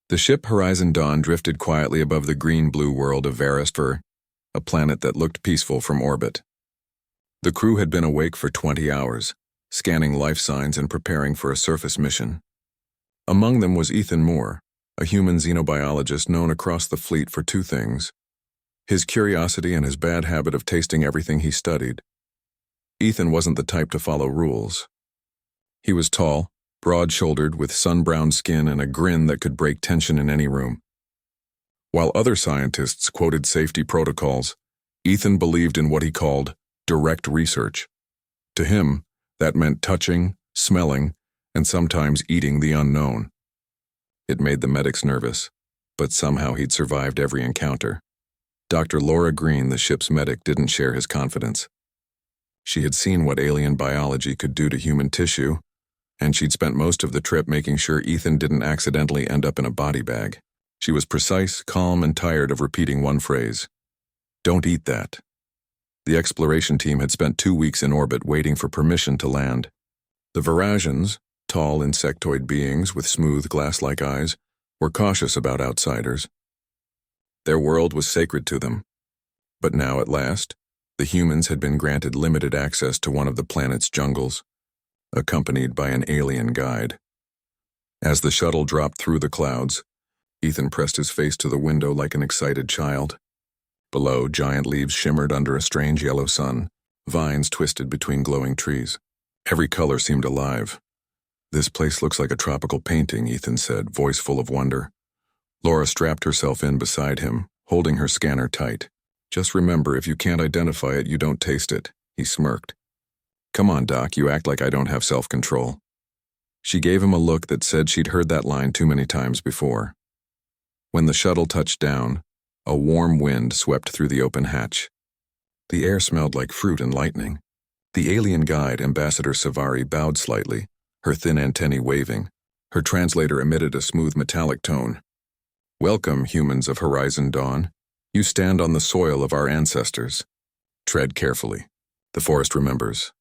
The ship Horizon Dawn drifted quietly above the green-blue world of Varistver, a planet that looked peaceful from orbit. The crew had been awake for 20 hours, scanning life signs and preparing for a surface mission. Among them was Ethan Moore, a human xenobiologist known across the fleet for two things: his curiosity and his bad habit of tasting everything he studied. Ethan wasn't the type to follow rules. He was tall, broad-shouldered, with sun-browned skin and a grin that could break tension in any room. While other scientists quoted safety protocols, Ethan believed in what he called direct research. To him, that meant touching, smelling, and sometimes eating the unknown. It made the medics nervous, but somehow he'd survived every encounter. Dr. Laura Green, the ship's medic, didn't share his confidence. She had seen what alien biology could do to human tissue, and she'd spent most of the trip making sure Ethan didn't accidentally end up in a body bag. She was precise, calm, and tired of repeating one phrase: "Don't eat that." The exploration team had spent 2 weeks in orbit waiting for permission to land. The Varasians, tall insectoid beings with smooth glass-like eyes, were cautious about outsiders. Their world was sacred to them. But now, at last, the humans had been granted limited access to one of the planet's jungles, accompanied by an alien guide. As the shuttle dropped through the clouds, Ethan pressed his face to the window like an excited child. Below, giant leaves shimmered under a strange yellow sun, vines twisted between glowing trees. Every color seemed alive. "This place looks like a tropical painting," Ethan said, voice full of wonder. Laura strapped herself in beside him, holding her scanner tight. "Just remember, if you can't identify it, you don't taste it," he smirked. "Come on, Doc, you act like I don't have self-control." She gave him a look that said she'd heard that line too many times before. When the shuttle touched down, a warm wind swept through the open hatch. The air smelled like fruit and lightning. The alien guide, Ambassador Savari, bowed slightly, her thin antennae waving. Her translator emitted a smooth metallic tone. "Welcome, humans of Horizon Dawn. You stand on the soil of our ancestors. Tread carefully. The forest remembers."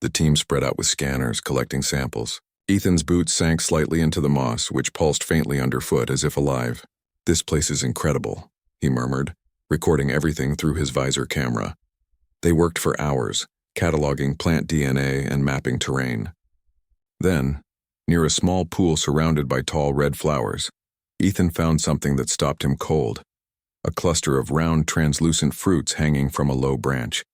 The team spread out with scanners, collecting samples. Ethan's boots sank slightly into the moss, which pulsed faintly underfoot as if alive. "This place is incredible," he murmured, recording everything through his visor camera. They worked for hours, cataloging plant DNA and mapping terrain. Then, near a small pool surrounded by tall red flowers, Ethan found something that stopped him cold: a cluster of round, translucent fruits hanging from a low branch.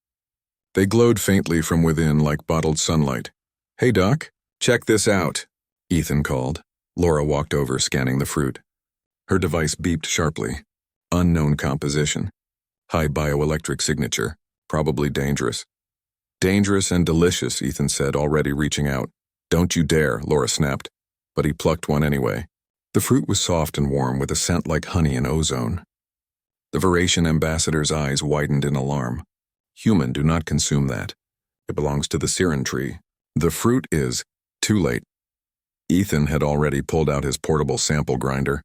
They glowed faintly from within like bottled sunlight. "Hey, Doc, check this out," Ethan called. Laura walked over, scanning the fruit. Her device beeped sharply. Unknown composition. High bioelectric signature. Probably dangerous. "Dangerous and delicious," Ethan said, already reaching out. "Don't you dare," Laura snapped. But he plucked one anyway. The fruit was soft and warm, with a scent like honey and ozone. The Varasian ambassador's eyes widened in alarm. "Human, do not consume that. It belongs to the Siren tree. The fruit is..." Too late. Ethan had already pulled out his portable sample grinder,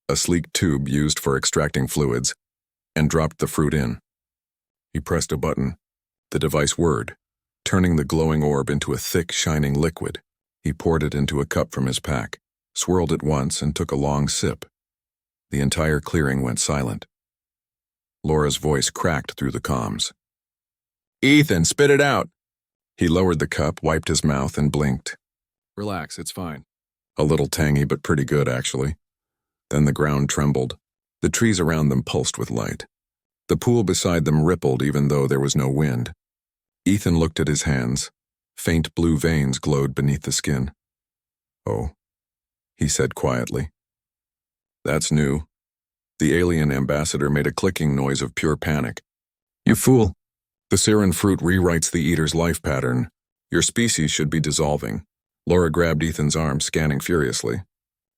a sleek tube used for extracting fluids, and dropped the fruit in. He pressed a button. The device whirred, turning the glowing orb into a thick, shining liquid. He poured it into a cup from his pack, swirled it once, and took a long sip. The entire clearing went silent. Laura's voice cracked through the comms. "Ethan, spit it out!" He lowered the cup, wiped his mouth, and blinked. "Relax, it's fine." A little tangy, but pretty good, actually. Then the ground trembled. The trees around them pulsed with light. The pool beside them rippled even though there was no wind. Ethan looked at his hands. Faint blue veins glowed beneath the skin. "Oh," he said quietly. "That's new." The alien ambassador made a clicking noise of pure panic. "You fool. The Siren fruit rewrites the eater's life pattern. Your species should be dissolving." Laura grabbed Ethan's arm, scanning furiously.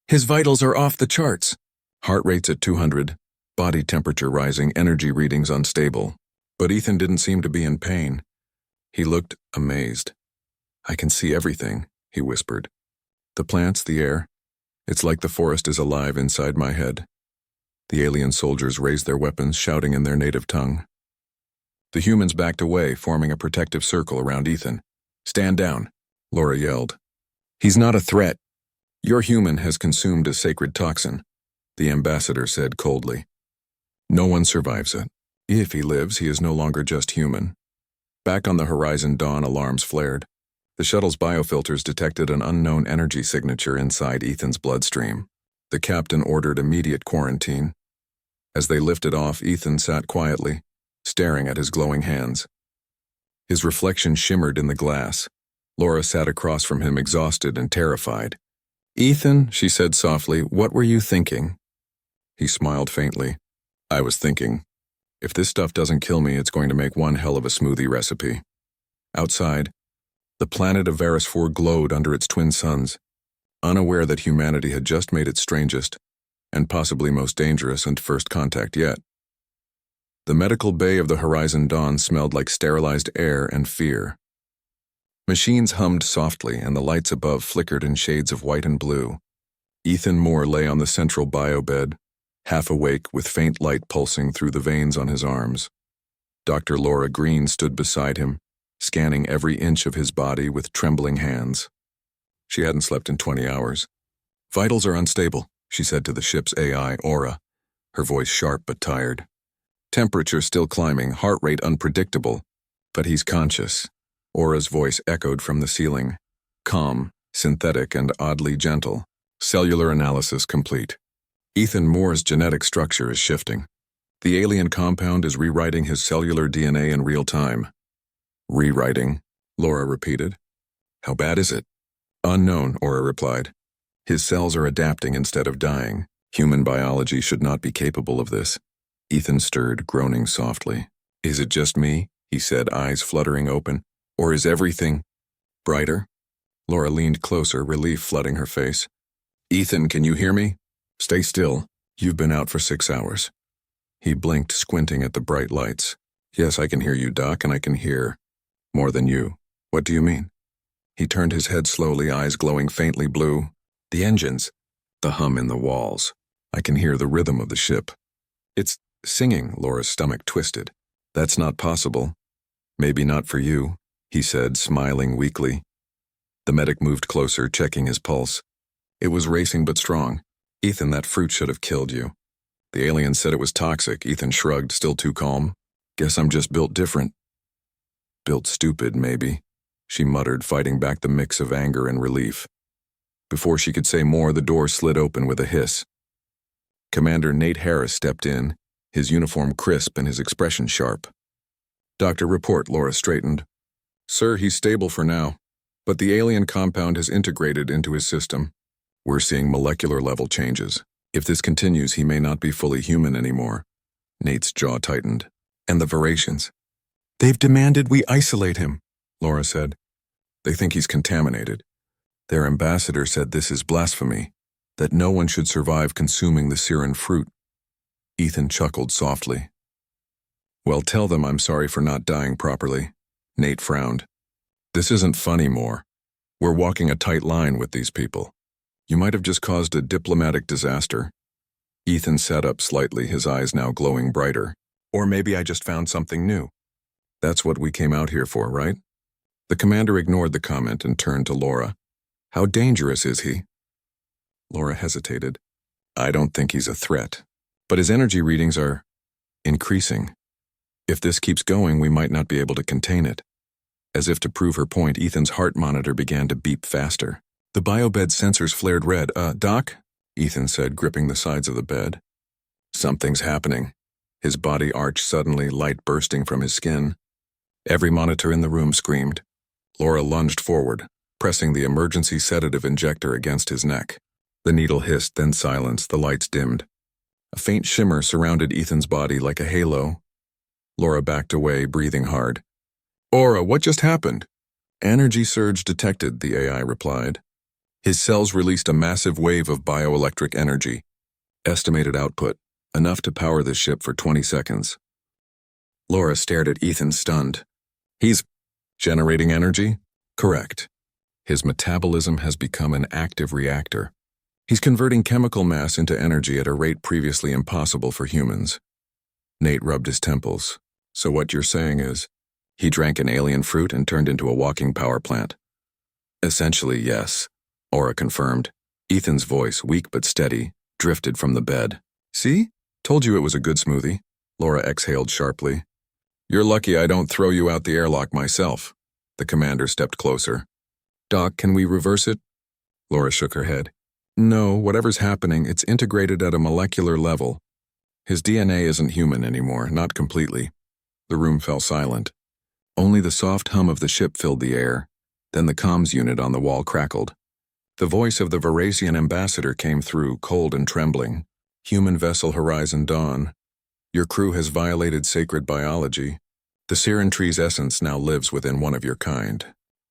"His vitals are off the charts. Heart rate's at 200, body temperature rising, energy readings unstable." But Ethan didn't seem to be in pain. He looked amazed. "I can see everything," he whispered. "The plants, the air. It's like the forest is alive inside my head." The alien soldiers raised their weapons, shouting in their native tongue. The humans backed away, forming a protective circle around Ethan. "Stand down," Laura yelled. "He's not a threat. Your human has consumed a sacred toxin. the ambassador said coldly. No one survives it. If he lives, he is no longer just human. Back on the Horizon Dawn, alarms flared. The shuttle's biofilters detected an unknown energy signature inside Ethan's bloodstream. The captain ordered immediate quarantine. As they lifted off, Ethan sat quietly, staring at his glowing hands. His reflection shimmered in the glass. Laura sat across from him, exhausted and terrified. "Ethan," she said softly, "what were you thinking?" He smiled faintly. "I was thinking, if this stuff doesn't kill me, it's going to make one hell of a smoothie recipe." Outside, the planet of Varus 4 glowed under its twin suns, unaware that humanity had just made its strangest, and possibly most dangerous and first contact yet. The medical bay of the Horizon Dawn smelled like sterilized air and fear. Machines hummed softly, and the lights above flickered in shades of white and blue. Ethan Moore lay on the central biobed, half awake with faint light pulsing through the veins on his arms. Dr. Laura Green stood beside him, scanning every inch of his body with trembling hands. She hadn't slept in 20 hours. "Vitals are unstable," she said to the ship's AI, Aura, her voice sharp but tired. "Temperature still climbing, heart rate unpredictable, but he's conscious." Aura's voice echoed from the ceiling, calm, synthetic, and oddly gentle. "Cellular analysis complete. Ethan Moore's genetic structure is shifting. The alien compound is rewriting his cellular DNA in real time." "Rewriting," Laura repeated. "How bad is it?" "Unknown," Aura replied. "His cells are adapting instead of dying. Human biology should not be capable of this." Ethan stirred, groaning softly. "Is it just me?" he said, eyes fluttering open. "Or is everything brighter?" Laura leaned closer, relief flooding her face. "Ethan, can you hear me? Stay still. You've been out for 6 hours." He blinked, squinting at the bright lights. "Yes, I can hear you, Doc, and I can hear more than you." "What do you mean?" He turned his head slowly, eyes glowing faintly blue. "The engines. The hum in the walls. I can hear the rhythm of the ship." "It's singing," Laura's stomach twisted. "That's not possible." "Maybe not for you," he said, smiling weakly. The medic moved closer, checking his pulse. It was racing but strong. "Ethan, that fruit should have killed you." "The alien said it was toxic." Ethan shrugged, still too calm. "Guess I'm just built different." "Built stupid, maybe," she muttered, fighting back the mix of anger and relief. Before she could say more, the door slid open with a hiss. Commander Nate Harris stepped in, his uniform crisp and his expression sharp. "Doctor, report," Laura straightened. "Sir, he's stable for now, but the alien compound has integrated into his system. We're seeing molecular level changes. If this continues, he may not be fully human anymore." Nate's jaw tightened. "And the Veracians?" "They've demanded we isolate him," Laura said. "They think he's contaminated. Their ambassador said this is blasphemy, that no one should survive consuming the Siren fruit." Ethan chuckled softly. "Well, tell them I'm sorry for not dying properly." Nate frowned. "This isn't funny, Moore. We're walking a tight line with these people. You might have just caused a diplomatic disaster." Ethan sat up slightly, his eyes now glowing brighter. "Or maybe I just found something new. That's what we came out here for, right?" The commander ignored the comment and turned to Laura. "How dangerous is he?" Laura hesitated. "I don't think he's a threat, but his energy readings are increasing. If this keeps going, we might not be able to contain it." As if to prove her point, Ethan's heart monitor began to beep faster. The biobed sensors flared red. Doc?" Ethan said, gripping the sides of the bed. "Something's happening." His body arched suddenly, light bursting from his skin. Every monitor in the room screamed. Laura lunged forward, pressing the emergency sedative injector against his neck. The needle hissed, then silenced, the lights dimmed. A faint shimmer surrounded Ethan's body like a halo. Laura backed away, breathing hard. "Aura, what just happened?" "Energy surge detected," the AI replied. His cells released a massive wave of bioelectric energy. Estimated output, enough to power the ship for 20 seconds. Laura stared at Ethan, stunned. "He's generating energy?" "Correct. His metabolism has become an active reactor. He's converting chemical mass into energy at a rate previously impossible for humans." Nate rubbed his temples. "So what you're saying is, he drank an alien fruit and turned into a walking power plant?" "Essentially, yes," Aura confirmed. Ethan's voice, weak but steady, drifted from the bed. See? Told you it was a good smoothie. Laura exhaled sharply. You're lucky I don't throw you out the airlock myself. The commander stepped closer. Doc, can we reverse it? Laura shook her head. No, whatever's happening, it's integrated at a molecular level. His DNA isn't human anymore, not completely. The room fell silent. Only the soft hum of the ship filled the air. Then the comms unit on the wall crackled. The voice of the Varasian ambassador came through, cold and trembling. Human vessel Horizon Dawn. Your crew has violated sacred biology. The Siren tree's essence now lives within one of your kind.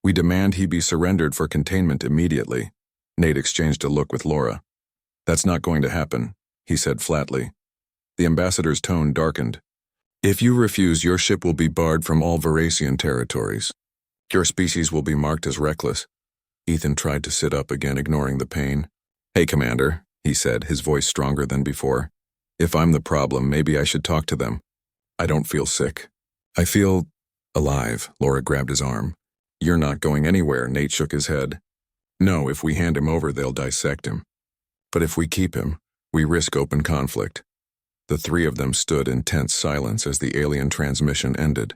We demand he be surrendered for containment immediately. Nate exchanged a look with Laura. That's not going to happen, he said flatly. The ambassador's tone darkened. If you refuse, your ship will be barred from all Varasian territories. Your species will be marked as reckless. Ethan tried to sit up again, ignoring the pain. Hey, Commander, he said, his voice stronger than before. If I'm the problem, maybe I should talk to them. I don't feel sick. I feel alive. Laura grabbed his arm. You're not going anywhere, Nate shook his head. No, if we hand him over, they'll dissect him. But if we keep him, we risk open conflict. The three of them stood in tense silence as the alien transmission ended.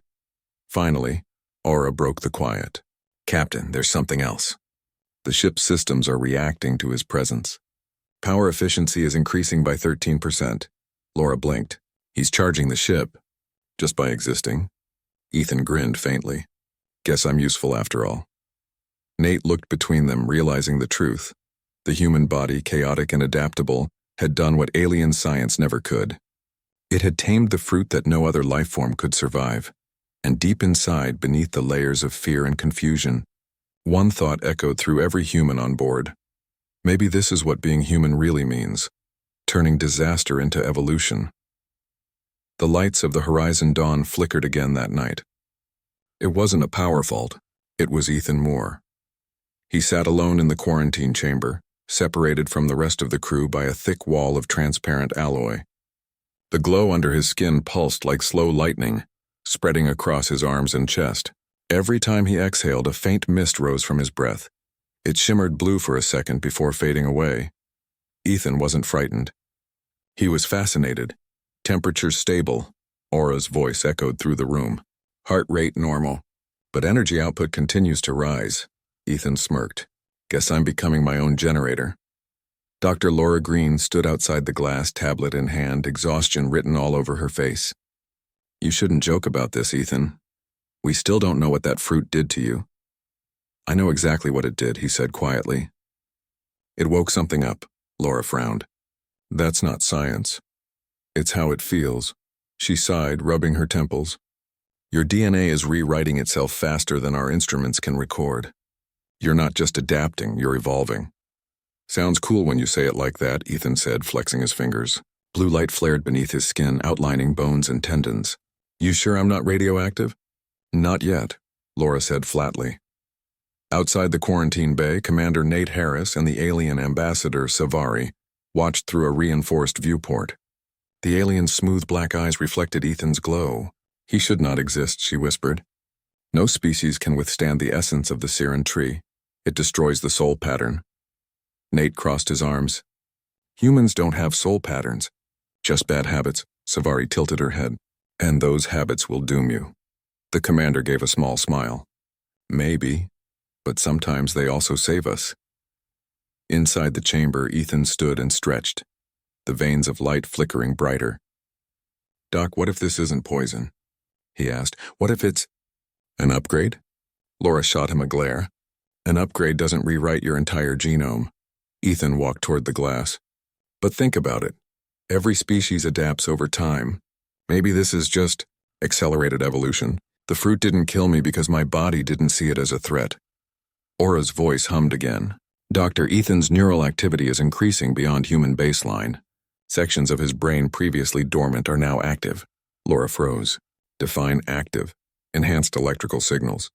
Finally, Aura broke the quiet. Captain, there's something else. The ship's systems are reacting to his presence. Power efficiency is increasing by 13%. Laura blinked. He's charging the ship. Just by existing. Ethan grinned faintly. Guess I'm useful after all. Nate looked between them, realizing the truth. The human body, chaotic and adaptable, had done what alien science never could. It had tamed the fruit that no other life form could survive. And deep inside, beneath the layers of fear and confusion, one thought echoed through every human on board. Maybe this is what being human really means, turning disaster into evolution. The lights of the Horizon Dawn flickered again that night. It wasn't a power fault, it was Ethan Moore. He sat alone in the quarantine chamber, separated from the rest of the crew by a thick wall of transparent alloy. The glow under his skin pulsed like slow lightning, spreading across his arms and chest. Every time he exhaled, a faint mist rose from his breath. It shimmered blue for a second before fading away. Ethan wasn't frightened. He was fascinated. Temperature stable. Aura's voice echoed through the room. Heart rate normal. But energy output continues to rise. Ethan smirked. Guess I'm becoming my own generator. Dr. Laura Green stood outside the glass, tablet in hand, exhaustion written all over her face. You shouldn't joke about this, Ethan. We still don't know what that fruit did to you. I know exactly what it did, he said quietly. It woke something up, Laura frowned. That's not science. It's how it feels. She sighed, rubbing her temples. Your DNA is rewriting itself faster than our instruments can record. You're not just adapting, you're evolving. Sounds cool when you say it like that, Ethan said, flexing his fingers. Blue light flared beneath his skin, outlining bones and tendons. You sure I'm not radioactive? Not yet, Laura said flatly. Outside the quarantine bay, Commander Nate Harris and the alien ambassador, Savari, watched through a reinforced viewport. The alien's smooth black eyes reflected Ethan's glow. He should not exist, she whispered. No species can withstand the essence of the Siren tree. It destroys the soul pattern. Nate crossed his arms. Humans don't have soul patterns. Just bad habits, Savari tilted her head. And those habits will doom you. The commander gave a small smile. Maybe, but sometimes they also save us. Inside the chamber, Ethan stood and stretched, the veins of light flickering brighter. Doc, what if this isn't poison? He asked. What if it's an upgrade? Laura shot him a glare. An upgrade doesn't rewrite your entire genome. Ethan walked toward the glass. But think about it. Every species adapts over time. Maybe this is just accelerated evolution. The fruit didn't kill me because my body didn't see it as a threat. Aura's voice hummed again. Dr. Ethan's neural activity is increasing beyond human baseline. Sections of his brain previously dormant are now active. Laura froze. Define active. Enhanced electrical signals.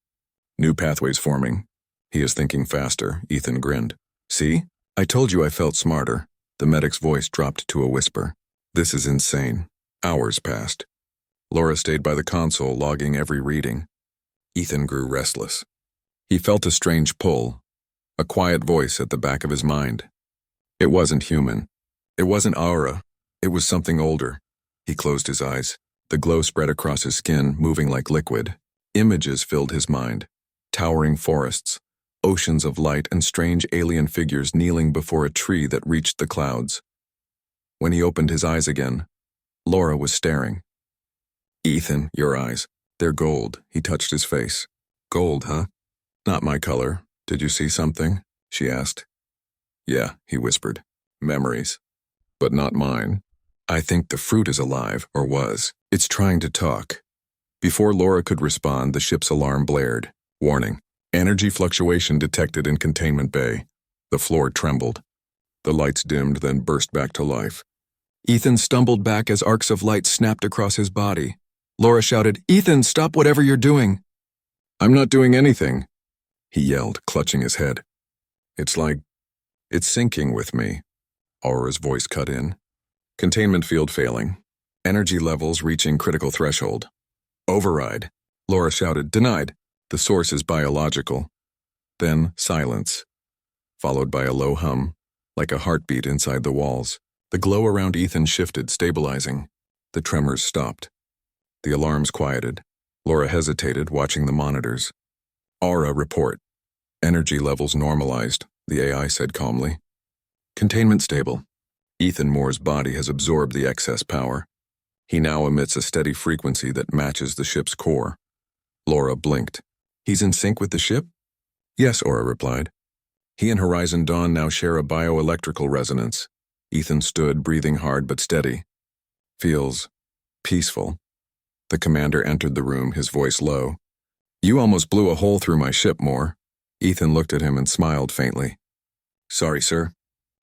New pathways forming. He is thinking faster, Ethan grinned. See? I told you I felt smarter. The medic's voice dropped to a whisper. This is insane. Hours passed. Laura stayed by the console, logging every reading. Ethan grew restless. He felt a strange pull, a quiet voice at the back of his mind. It wasn't human. It wasn't aura. It was something older. He closed his eyes. The glow spread across his skin, moving like liquid. Images filled his mind. Towering forests, oceans of light, and strange alien figures kneeling before a tree that reached the clouds. When he opened his eyes again, Laura was staring. "Ethan, your eyes. They're gold." He touched his face. "Gold, huh? Not my color. Did you see something?" she asked. "Yeah," he whispered. "Memories. But not mine. I think the fruit is alive, or was. It's trying to talk." Before Laura could respond, the ship's alarm blared. Warning. Energy fluctuation detected in containment bay. The floor trembled. The lights dimmed, then burst back to life. Ethan stumbled back as arcs of light snapped across his body. Laura shouted, "Ethan, stop whatever you're doing." "I'm not doing anything," he yelled, clutching his head. It's syncing with me." Aura's voice cut in. Containment field failing. Energy levels reaching critical threshold. "Override." Laura shouted, "Denied. The source is biological." Then silence, followed by a low hum, like a heartbeat inside the walls. The glow around Ethan shifted, stabilizing. The tremors stopped. The alarms quieted. Laura hesitated, watching the monitors. "Aura report. Energy levels normalized," the AI said calmly. "Containment stable. Ethan Moore's body has absorbed the excess power. He now emits a steady frequency that matches the ship's core." Laura blinked. "He's in sync with the ship?" "Yes," Aura replied. "He and Horizon Dawn now share a bioelectrical resonance." Ethan stood, breathing hard but steady. "Feels peaceful." The commander entered the room, his voice low. "You almost blew a hole through my ship, Moore." Ethan looked at him and smiled faintly. "Sorry, sir."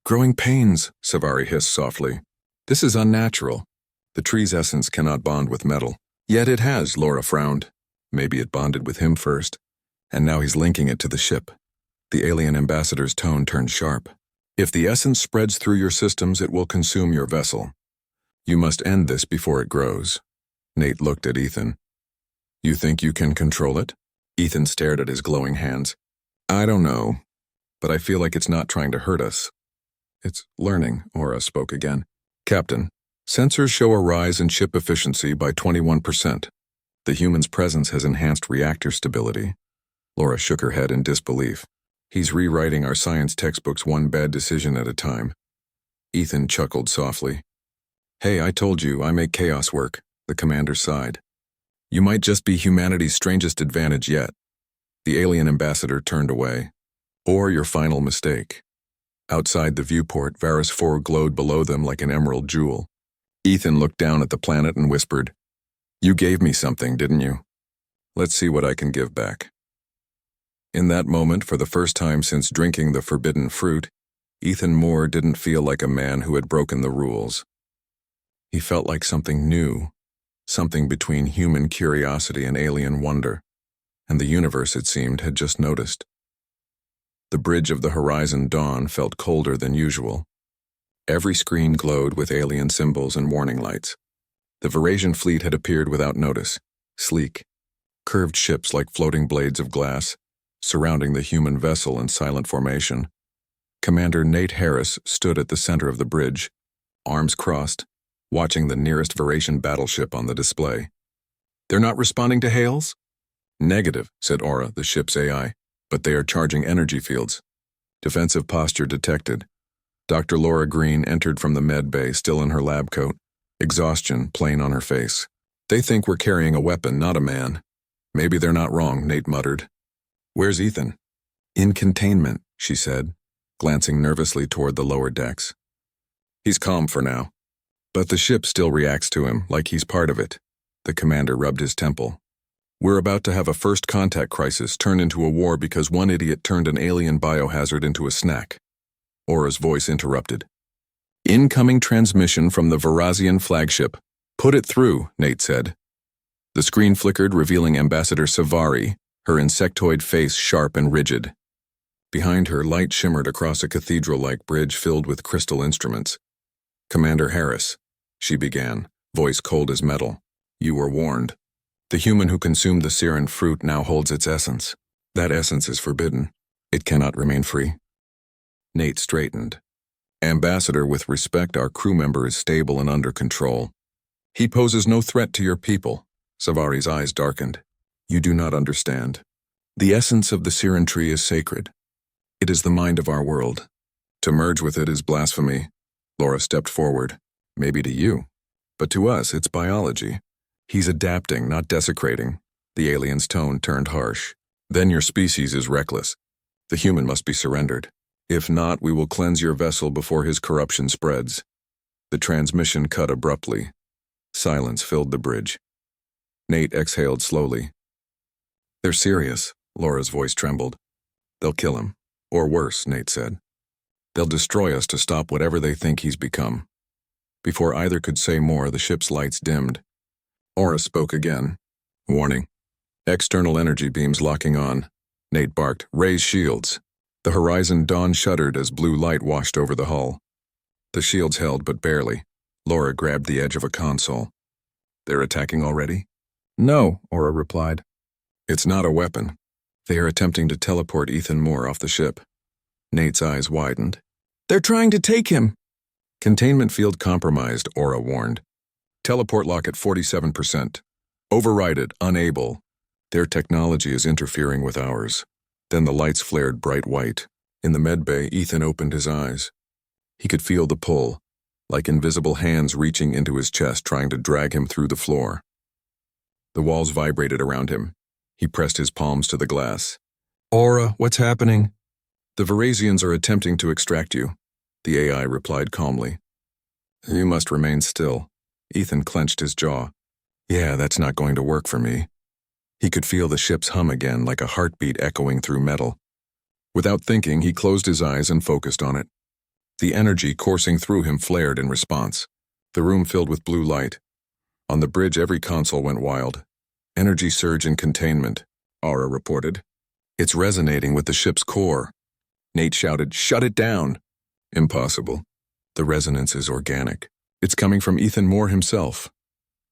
"Growing pains," Savari hissed softly. "This is unnatural. The tree's essence cannot bond with metal." "Yet it has," Laura frowned. "Maybe it bonded with him first, and now he's linking it to the ship." The alien ambassador's tone turned sharp. "If the essence spreads through your systems, it will consume your vessel. You must end this before it grows." Nate looked at Ethan. "You think you can control it?" Ethan stared at his glowing hands. "I don't know, but I feel like it's not trying to hurt us." "It's learning," Aura spoke again. "Captain, sensors show a rise in ship efficiency by 21%. The human's presence has enhanced reactor stability." Laura shook her head in disbelief. "He's rewriting our science textbooks one bad decision at a time." Ethan chuckled softly. "Hey, I told you, I make chaos work," the commander sighed. "You might just be humanity's strangest advantage yet." The alien ambassador turned away. "Or your final mistake." Outside the viewport, Varus 4 glowed below them like an emerald jewel. Ethan looked down at the planet and whispered, "You gave me something, didn't you? Let's see what I can give back." In that moment, for the first time since drinking the forbidden fruit, Ethan Moore didn't feel like a man who had broken the rules. He felt like something new, something between human curiosity and alien wonder, and the universe, it seemed, had just noticed. The bridge of the Horizon Dawn felt colder than usual. Every screen glowed with alien symbols and warning lights. The Varasian fleet had appeared without notice, sleek, curved ships like floating blades of glass, surrounding the human vessel in silent formation. Commander Nate Harris stood at the center of the bridge, arms crossed, watching the nearest Varasian battleship on the display. "They're not responding to hails?" "Negative," said Aura, the ship's AI, "but they are charging energy fields." Defensive posture detected. Dr. Laura Green entered from the med bay, still in her lab coat, exhaustion plain on her face. "They think we're carrying a weapon, not a man." "Maybe they're not wrong," Nate muttered. "Where's Ethan?" "In containment," she said, glancing nervously toward the lower decks. "He's calm for now. But the ship still reacts to him, like he's part of it." The commander rubbed his temple. "We're about to have a first contact crisis turn into a war because one idiot turned an alien biohazard into a snack." Aura's voice interrupted. "Incoming transmission from the Varasian flagship. Put it through," Nate said. The screen flickered, revealing Ambassador Savari, her insectoid face sharp and rigid. Behind her, light shimmered across a cathedral-like bridge filled with crystal instruments. "Commander Harris," she began, voice cold as metal. "You were warned. The human who consumed the Siren fruit now holds its essence. That essence is forbidden. It cannot remain free." Nate straightened. Ambassador, with respect, our crew member is stable and under control. He poses no threat to your people. Savari's eyes darkened. You do not understand. The essence of the Siren tree is sacred. It is the mind of our world. To merge with it is blasphemy. Laura stepped forward. Maybe to you. But to us, it's biology. He's adapting, not desecrating. The alien's tone turned harsh. Then your species is reckless. The human must be surrendered. If not, we will cleanse your vessel before his corruption spreads. The transmission cut abruptly. Silence filled the bridge. Nate exhaled slowly. They're serious. Laura's voice trembled. They'll kill him. Or worse, Nate said. They'll destroy us to stop whatever they think he's become. Before either could say more, the ship's lights dimmed. Aura spoke again. Warning. External energy beams locking on. Nate barked, raise shields. The Horizon Dawn shuddered as blue light washed over the hull. The shields held, but barely. Laura grabbed the edge of a console. They're attacking already? No, Aura replied. It's not a weapon. They are attempting to teleport Ethan Moore off the ship. Nate's eyes widened. They're trying to take him. Containment field compromised, Aura warned. Teleport lock at 47%. Override it, unable. Their technology is interfering with ours. Then the lights flared bright white. In the medbay, Ethan opened his eyes. He could feel the pull, like invisible hands reaching into his chest trying to drag him through the floor. The walls vibrated around him. He pressed his palms to the glass. Aura, what's happening? The Verazians are attempting to extract you, the AI replied calmly. You must remain still. Ethan clenched his jaw. Yeah, that's not going to work for me. He could feel the ship's hum again, like a heartbeat echoing through metal. Without thinking, he closed his eyes and focused on it. The energy coursing through him flared in response. The room filled with blue light. On the bridge, every console went wild. Energy surge in containment, Aura reported. It's resonating with the ship's core. Nate shouted, shut it down. Impossible. The resonance is organic. It's coming from Ethan Moore himself.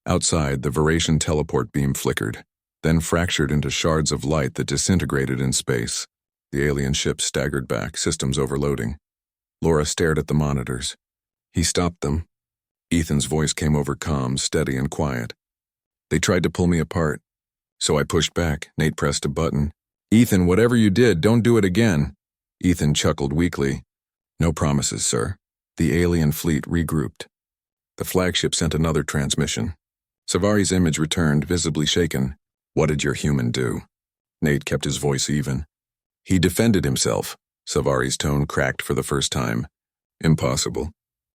Outside, the Verasian teleport beam flickered, then fractured into shards of light that disintegrated in space. The alien ship staggered back, systems overloading. Laura stared at the monitors. He stopped them. Ethan's voice came over calm, steady and quiet. They tried to pull me apart. So I pushed back. Nate pressed a button. Ethan, whatever you did, don't do it again. Ethan chuckled weakly. No promises, sir. The alien fleet regrouped. The flagship sent another transmission. Savari's image returned, visibly shaken. What did your human do? Nate kept his voice even. He defended himself. Savari's tone cracked for the first time. Impossible.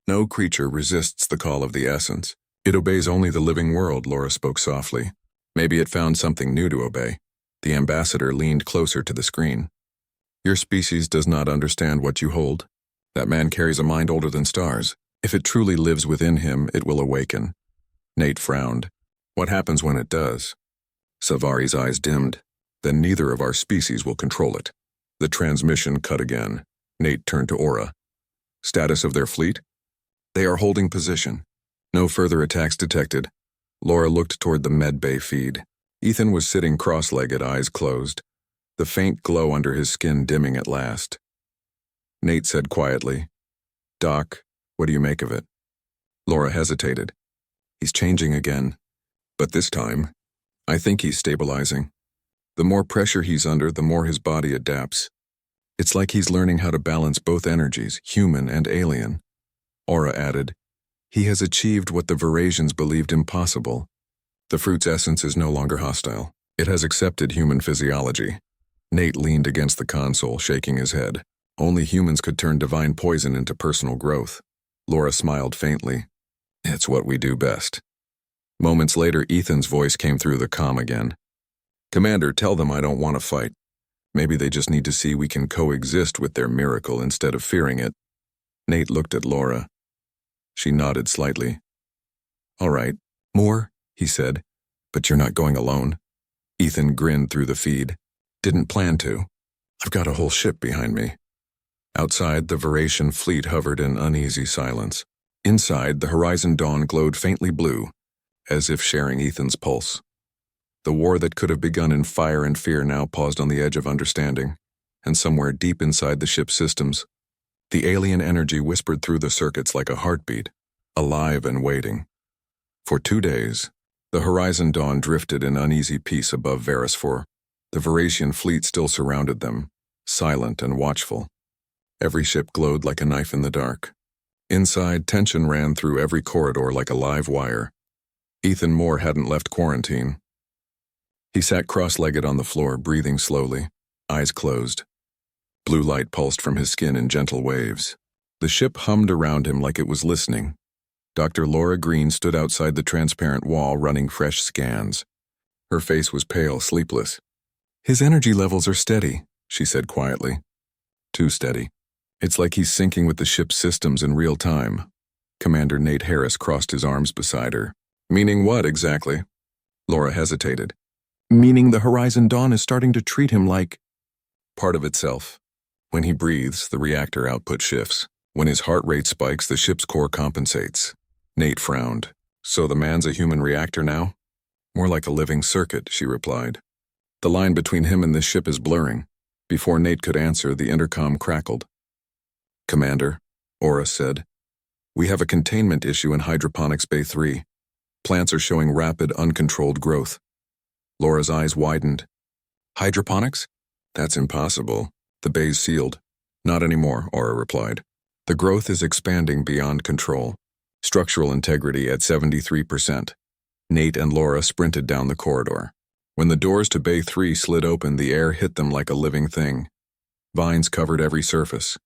No creature resists the call of the essence. It obeys only the living world, Laura spoke softly. Maybe it found something new to obey. The ambassador leaned closer to the screen. Your species does not understand what you hold. That man carries a mind older than stars. If it truly lives within him, it will awaken. Nate frowned. What happens when it does? Savari's eyes dimmed. Then neither of our species will control it. The transmission cut again. Nate turned to Aura. Status of their fleet? They are holding position. No further attacks detected. Laura looked toward the medbay feed. Ethan was sitting cross-legged, eyes closed, the faint glow under his skin dimming at last. Nate said quietly, Doc, what do you make of it? Laura hesitated. He's changing again. But this time, I think he's stabilizing. The more pressure he's under, the more his body adapts. It's like he's learning how to balance both energies, human and alien. Aura added, he has achieved what the Verasians believed impossible. The fruit's essence is no longer hostile. It has accepted human physiology. Nate leaned against the console, shaking his head. Only humans could turn divine poison into personal growth. Laura smiled faintly. It's what we do best. Moments later, Ethan's voice came through the comm again. Commander, tell them I don't want to fight. Maybe they just need to see we can coexist with their miracle instead of fearing it. Nate looked at Laura. She nodded slightly. All right, more, he said, but you're not going alone. Ethan grinned through the feed. Didn't plan to. I've got a whole ship behind me. Outside, the Verasian fleet hovered in uneasy silence. Inside, the Horizon Dawn glowed faintly blue, as if sharing Ethan's pulse. The war that could have begun in fire and fear now paused on the edge of understanding, and somewhere deep inside the ship's systems, The alien energy whispered through the circuits like a heartbeat, alive and waiting. For 2 days, the Horizon Dawn drifted in uneasy peace above Verisfor. The Veratian fleet still surrounded them, silent and watchful. Every ship glowed like a knife in the dark. Inside, tension ran through every corridor like a live wire. Ethan Moore hadn't left quarantine. He sat cross-legged on the floor, breathing slowly, eyes closed. Blue light pulsed from his skin in gentle waves. The ship hummed around him like it was listening. Dr. Laura Green stood outside the transparent wall running fresh scans. Her face was pale, sleepless. "His energy levels are steady," she said quietly. "Too steady. It's like he's syncing with the ship's systems in real time." Commander Nate Harris crossed his arms beside her. "Meaning what, exactly?" Laura hesitated. "Meaning the Horizon Dawn is starting to treat him like part of itself. When he breathes, the reactor output shifts. When his heart rate spikes, the ship's core compensates." Nate frowned. "So the man's a human reactor now?" "More like a living circuit," she replied. "The line between him and this ship is blurring." Before Nate could answer, the intercom crackled. "Commander," Aura said, "we have a containment issue in Hydroponics Bay 3. Plants are showing rapid, uncontrolled growth." Laura's eyes widened. "Hydroponics? That's impossible. The bay's sealed." "Not anymore," Aura replied. "The growth is expanding beyond control. Structural integrity at 73%. Nate and Laura sprinted down the corridor. When the doors to Bay 3 slid open, the air hit them like a living thing. Vines covered every surface.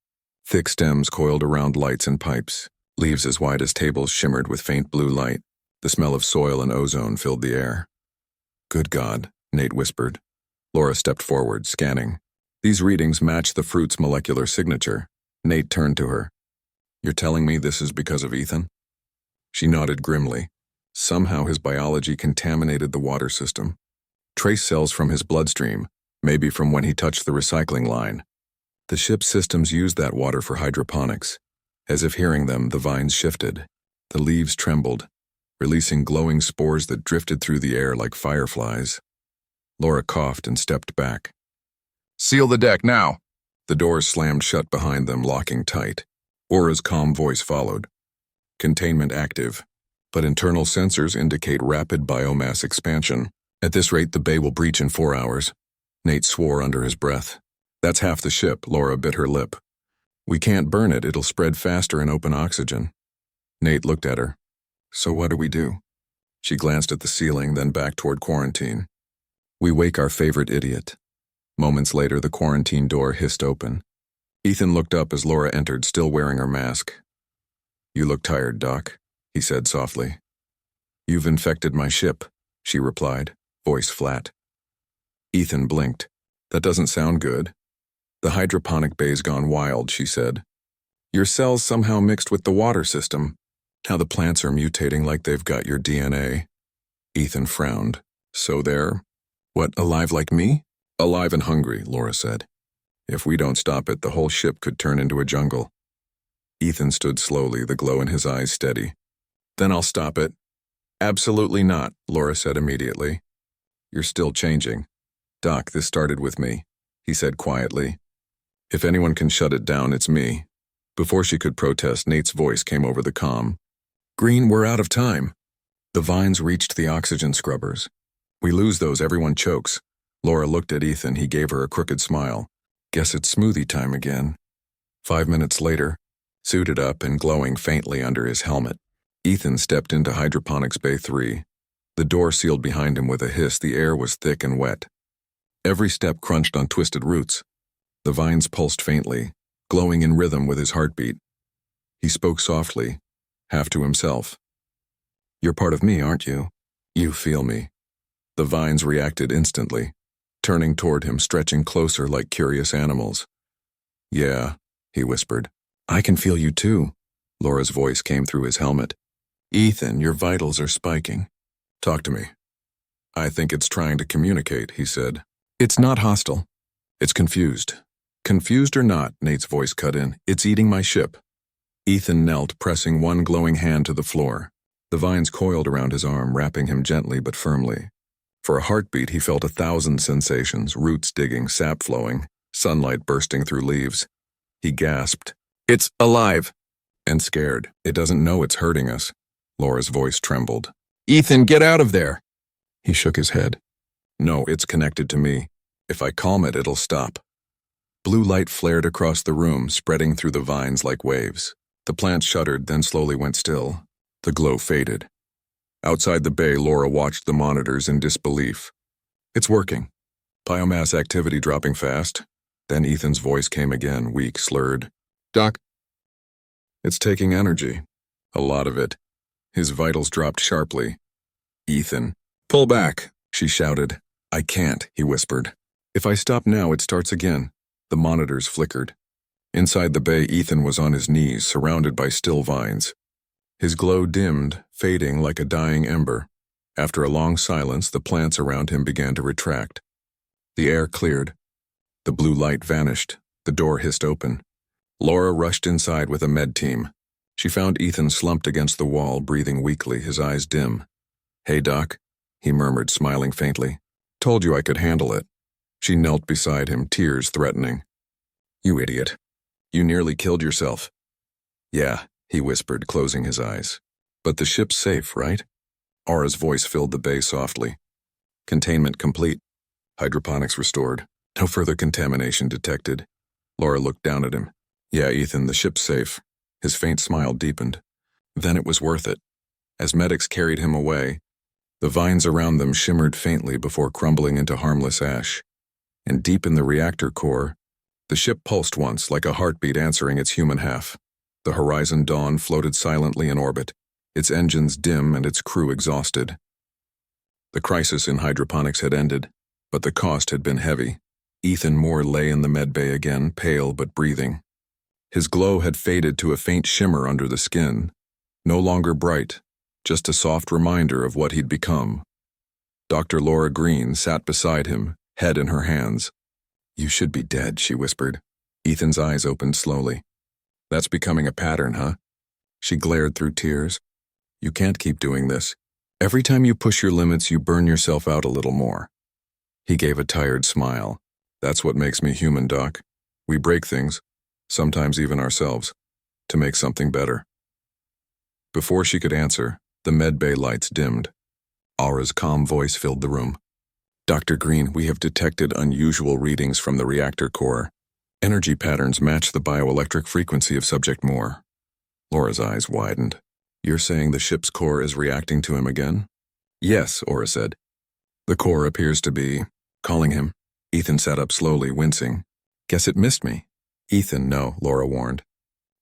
Thick stems coiled around lights and pipes. Leaves as wide as tables shimmered with faint blue light. The smell of soil and ozone filled the air. "Good God," Nate whispered. Laura stepped forward, scanning. These readings matched the fruit's molecular signature. Nate turned to her. "You're telling me this is because of Ethan?" She nodded grimly. Somehow his biology contaminated the water system. Trace cells from his bloodstream, maybe from when he touched the recycling line. The ship's systems used that water for hydroponics. As if hearing them, the vines shifted. The leaves trembled, releasing glowing spores that drifted through the air like fireflies. Laura coughed and stepped back. "Seal the deck now!" The doors slammed shut behind them, locking tight. Aura's calm voice followed. "Containment active, but internal sensors indicate rapid biomass expansion. At this rate, the bay will breach in 4 hours." Nate swore under his breath. "That's half the ship," Laura bit her lip. "We can't burn it, it'll spread faster in open oxygen." Nate looked at her. "So what do we do?" She glanced at the ceiling, then back toward quarantine. "We wake our favorite idiot." Moments later, the quarantine door hissed open. Ethan looked up as Laura entered, still wearing her mask. "You look tired, Doc," he said softly. "You've infected my ship," she replied, voice flat. Ethan blinked. "That doesn't sound good." "The hydroponic bay's gone wild," she said. "Your cells somehow mixed with the water system. Now the plants are mutating like they've got your DNA." Ethan frowned. "So they're, what, alive like me?" "Alive and hungry," Laura said. "If we don't stop it, the whole ship could turn into a jungle." Ethan stood slowly, the glow in his eyes steady. "Then I'll stop it." "Absolutely not," Laura said immediately. "You're still changing." "Doc, this started with me," he said quietly. "If anyone can shut it down, it's me." Before she could protest, Nate's voice came over the comm. "Green, we're out of time." The vines reached the oxygen scrubbers. "We lose those, everyone chokes." Laura looked at Ethan. He gave her a crooked smile. "Guess it's smoothie time again." 5 minutes later, suited up and glowing faintly under his helmet, Ethan stepped into Hydroponics Bay 3. The door sealed behind him with a hiss. The air was thick and wet. Every step crunched on twisted roots. The vines pulsed faintly, glowing in rhythm with his heartbeat. He spoke softly, half to himself. "You're part of me, aren't you? You feel me." The vines reacted instantly, turning toward him, stretching closer like curious animals. "Yeah," he whispered. "I can feel you too." Laura's voice came through his helmet. "Ethan, your vitals are spiking." "Talk to me." "I think it's trying to communicate," he said. "It's not hostile. It's confused." "Confused or not," Nate's voice cut in, "it's eating my ship." Ethan knelt, pressing one glowing hand to the floor. The vines coiled around his arm, wrapping him gently but firmly. For a heartbeat, he felt 1,000 sensations, roots digging, sap flowing, sunlight bursting through leaves. He gasped, It's alive. And scared. It doesn't know it's hurting us. Laura's voice trembled. Ethan, get out of there. He shook his head. No, it's connected to me. If I calm it, it'll stop. Blue light flared across the room, spreading through the vines like waves. The plant shuddered, then slowly went still. The glow faded. Outside the bay, Laura watched the monitors in disbelief. It's working. Biomass activity dropping fast. Then Ethan's voice came again, weak, slurred. Doc? It's taking energy. A lot of it. His vitals dropped sharply. Ethan. Pull back, she shouted. I can't, he whispered. If I stop now, it starts again. The monitors flickered. Inside the bay, Ethan was on his knees, surrounded by still vines. His glow dimmed, fading like a dying ember. After a long silence, the plants around him began to retract. The air cleared. The blue light vanished. The door hissed open. Laura rushed inside with a med team. She found Ethan slumped against the wall, breathing weakly, his eyes dim. Hey, Doc, he murmured, smiling faintly. Told you I could handle it. She knelt beside him, tears threatening. You idiot. You nearly killed yourself. Yeah, he whispered, closing his eyes. But the ship's safe, right? Aura's voice filled the bay softly. Containment complete. Hydroponics restored. No further contamination detected. Laura looked down at him. Yeah, Ethan, the ship's safe. His faint smile deepened. Then it was worth it. As medics carried him away, the vines around them shimmered faintly before crumbling into harmless ash. And deep in the reactor core, the ship pulsed once like a heartbeat answering its human half. The Horizon Dawn floated silently in orbit, its engines dim and its crew exhausted. The crisis in hydroponics had ended, but the cost had been heavy. Ethan Moore lay in the medbay again, pale but breathing. His glow had faded to a faint shimmer under the skin, no longer bright, just a soft reminder of what he'd become. Dr. Laura Green sat beside him, head in her hands. You should be dead, she whispered. Ethan's eyes opened slowly. That's becoming a pattern, huh? She glared through tears. You can't keep doing this. Every time you push your limits, you burn yourself out a little more. He gave a tired smile. That's what makes me human, Doc. We break things, sometimes even ourselves, to make something better. Before she could answer, the medbay lights dimmed. Aura's calm voice filled the room. Dr. Green, we have detected unusual readings from the reactor core. Energy patterns match the bioelectric frequency of Subject Moore. Laura's eyes widened. You're saying the ship's core is reacting to him again? Yes, Aura said. The core appears to be calling him. Ethan sat up slowly, wincing. Guess it missed me. Ethan, no, Laura warned.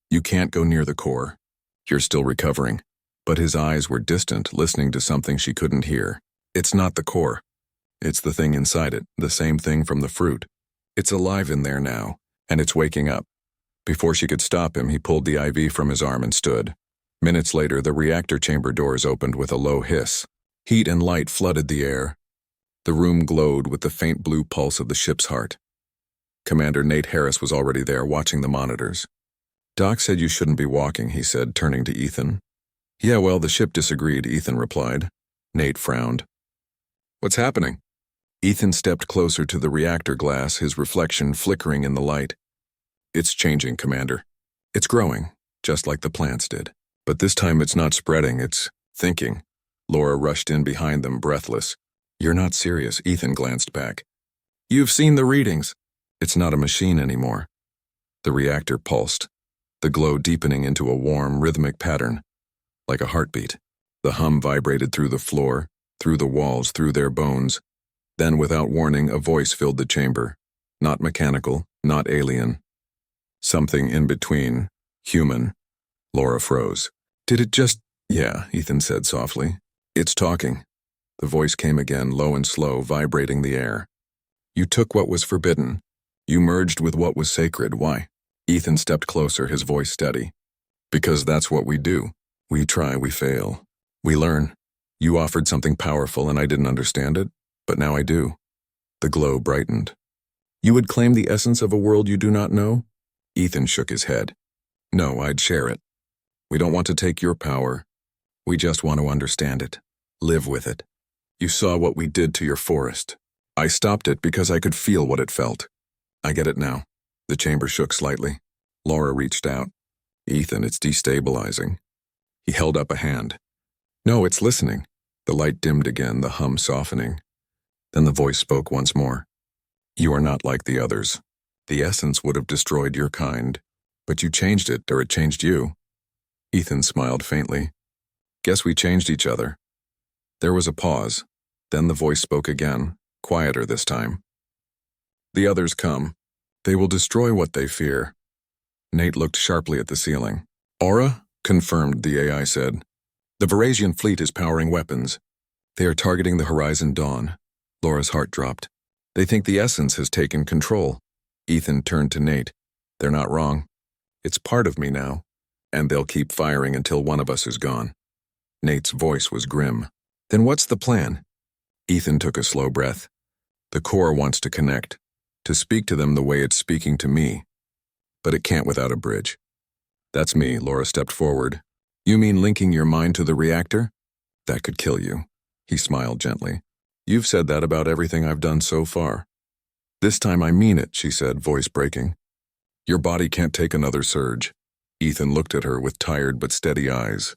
You can't go near the core. You're still recovering. But his eyes were distant, listening to something she couldn't hear. It's not the core. It's the thing inside it, the same thing from the fruit. It's alive in there now, and it's waking up. Before she could stop him, he pulled the IV from his arm and stood. Minutes later, the reactor chamber doors opened with a low hiss. Heat and light flooded the air. The room glowed with the faint blue pulse of the ship's heart. Commander Nate Harris was already there, watching the monitors. Doc said you shouldn't be walking, he said, turning to Ethan. Yeah, well, the ship disagreed, Ethan replied. Nate frowned. What's happening? Ethan stepped closer to the reactor glass, his reflection flickering in the light. It's changing, Commander. It's growing, just like the plants did. But this time it's not spreading, it's thinking. Laura rushed in behind them, breathless. You're not serious, Ethan glanced back. You've seen the readings. It's not a machine anymore. The reactor pulsed, the glow deepening into a warm, rhythmic pattern, like a heartbeat. The hum vibrated through the floor, through the walls, through their bones. Then, without warning, a voice filled the chamber. Not mechanical, not alien. Something in between. Human. Laura froze. Did it just... Yeah, Ethan said softly. It's talking. The voice came again, low and slow, vibrating the air. You took what was forbidden. You merged with what was sacred. Why? Ethan stepped closer, his voice steady. Because that's what we do. We try, we fail. We learn. You offered something powerful and I didn't understand it, but now I do. The glow brightened. You would claim the essence of a world you do not know? Ethan shook his head. No, I'd share it. We don't want to take your power. We just want to understand it. Live with it. You saw what we did to your forest. I stopped it because I could feel what it felt. I get it now. The chamber shook slightly. Laura reached out. Ethan, it's destabilizing. He held up a hand. No, it's listening. The light dimmed again, the hum softening. Then the voice spoke once more. You are not like the others. The essence would have destroyed your kind, but you changed it, or it changed you. Ethan smiled faintly. Guess we changed each other. There was a pause. Then the voice spoke again, quieter this time. The others come. They will destroy what they fear. Nate looked sharply at the ceiling. Aura? Confirmed, the AI said. The Varasian fleet is powering weapons. They are targeting the Horizon Dawn. Laura's heart dropped. They think the essence has taken control. Ethan turned to Nate. They're not wrong. It's part of me now, and they'll keep firing until one of us is gone. Nate's voice was grim. Then what's the plan? Ethan took a slow breath. The core wants to connect, to speak to them the way it's speaking to me. But it can't without a bridge. That's me, Laura stepped forward. You mean linking your mind to the reactor? That could kill you. He smiled gently. You've said that about everything I've done so far. This time I mean it, she said, voice breaking. Your body can't take another surge. Ethan looked at her with tired but steady eyes.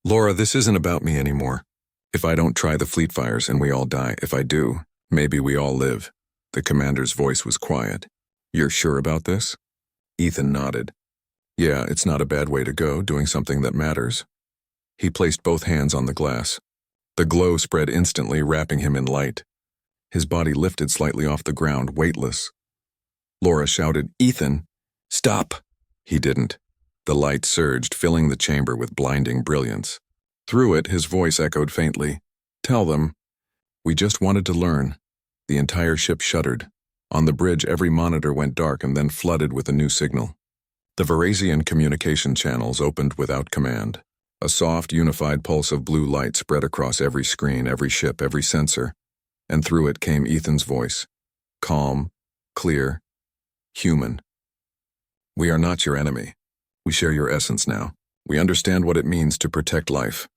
Laura, this isn't about me anymore. If I don't try the fleet fires and we all die, if I do, maybe we all live. The commander's voice was quiet. You're sure about this? Ethan nodded. Yeah, it's not a bad way to go, doing something that matters. He placed both hands on the glass. The glow spread instantly, wrapping him in light. His body lifted slightly off the ground, weightless. Laura shouted, Ethan, stop! He didn't. The light surged, filling the chamber with blinding brilliance. Through it, his voice echoed faintly. Tell them. We just wanted to learn. The entire ship shuddered. On the bridge, every monitor went dark and then flooded with a new signal. The Varasian communication channels opened without command. A soft, unified pulse of blue light spread across every screen, every ship, every sensor. And through it came Ethan's voice. Calm, clear, human. We are not your enemy. We share your essence now. We understand what it means to protect life.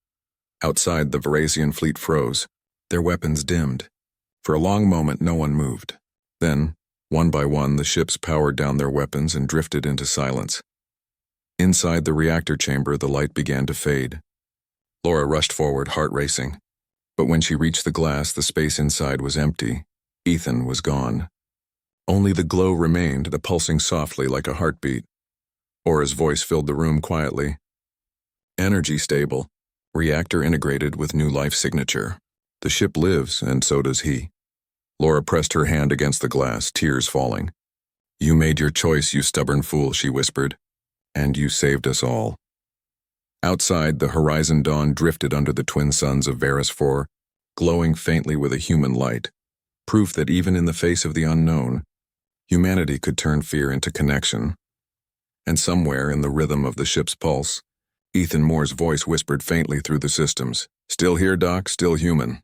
Outside, the Varasian fleet froze. Their weapons dimmed. For a long moment, no one moved. Then, one by one, the ships powered down their weapons and drifted into silence. Inside the reactor chamber, the light began to fade. Laura rushed forward, heart racing. But when she reached the glass, the space inside was empty. Ethan was gone. Only the glow remained, the pulsing softly like a heartbeat. Aura's voice filled the room quietly. Energy stable. Reactor integrated with new life signature. The ship lives, and so does he. Laura pressed her hand against the glass, tears falling. You made your choice, you stubborn fool, she whispered. And you saved us all. Outside, the Horizon Dawn drifted under the twin suns of Varus 4, glowing faintly with a human light, proof that even in the face of the unknown, humanity could turn fear into connection. And somewhere in the rhythm of the ship's pulse, Ethan Moore's voice whispered faintly through the systems, Still here, Doc, still human.